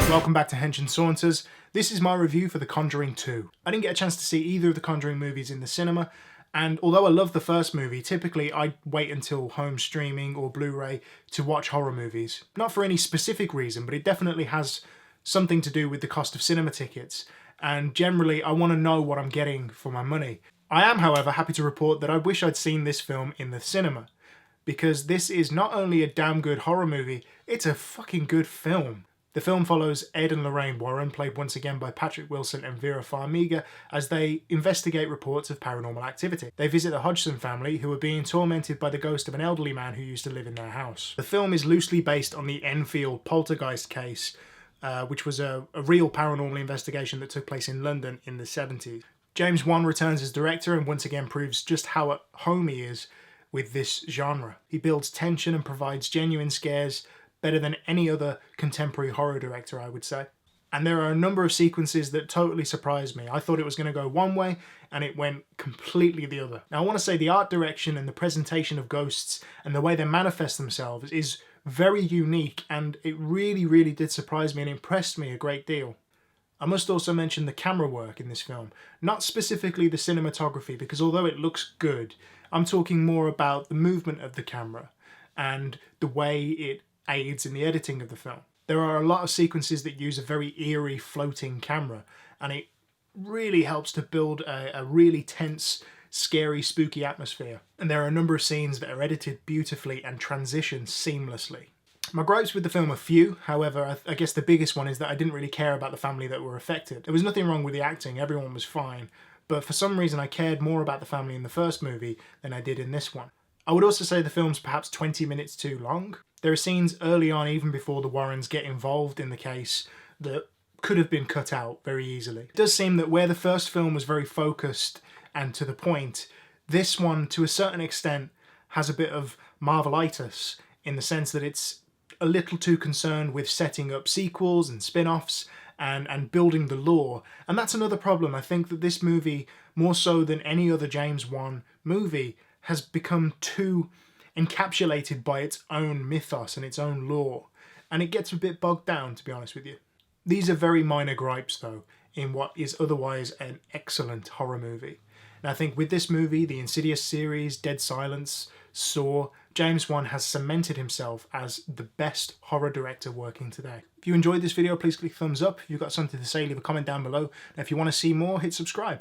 Welcome back to Hench and Saunters. This is my review for The Conjuring 2. I didn't get a chance to see either of the Conjuring movies in the cinema, and although I love the first movie, typically I wait until home streaming or Blu-ray to watch horror movies. Not for any specific reason, but it definitely has something to do with the cost of cinema tickets, and generally I want to know what I'm getting for my money. I am, however, happy to report that I wish I'd seen this film in the cinema, because this is not only a damn good horror movie, it's a fucking good film. The film follows Ed and Lorraine Warren, played once again by Patrick Wilson and Vera Farmiga, as they investigate reports of paranormal activity. They visit the Hodgson family, who are being tormented by the ghost of an elderly man who used to live in their house. The film is loosely based on the Enfield poltergeist case, which was a real paranormal investigation that took place in London in the 70s. James Wan returns as director and once again proves just how at home he is with this genre. He builds tension and provides genuine scares better than any other contemporary horror director, I would say. And there are a number of sequences that totally surprised me. I thought it was going to go one way and it went completely the other. Now I want to say the art direction and the presentation of ghosts and the way they manifest themselves is very unique, and it really did surprise me and impressed me a great deal. I must also mention the camera work in this film, not specifically the cinematography, because although it looks good, I'm talking more about the movement of the camera and the way it aids in the editing of the film. There are a lot of sequences that use a very eerie floating camera, and it really helps to build a really tense, scary, spooky atmosphere. And there are a number of scenes that are edited beautifully and transition seamlessly. My gripes with the film are few, however, I guess the biggest one is that I didn't really care about the family that were affected. There was nothing wrong with the acting, everyone was fine, but for some reason I cared more about the family in the first movie than I did in this one. I would also say the film's perhaps 20 minutes too long. There are scenes early on, even before the Warrens get involved in the case, that could have been cut out very easily. It does seem that where the first film was very focused and to the point, this one, to a certain extent, has a bit of Marvelitis, in the sense that it's a little too concerned with setting up sequels and spin-offs and building the lore. And that's another problem. I think that this movie, more so than any other James Wan movie, has become too encapsulated by its own mythos and its own lore, and it gets a bit bogged down, to be honest with you. These are very minor gripes though in what is otherwise an excellent horror movie. And I think with this movie, the Insidious series, Dead Silence, Saw, James Wan has cemented himself as the best horror director working today. If you enjoyed this video, please click thumbs up. If you've got something to say, leave a comment down below. And if you want to see more, hit subscribe.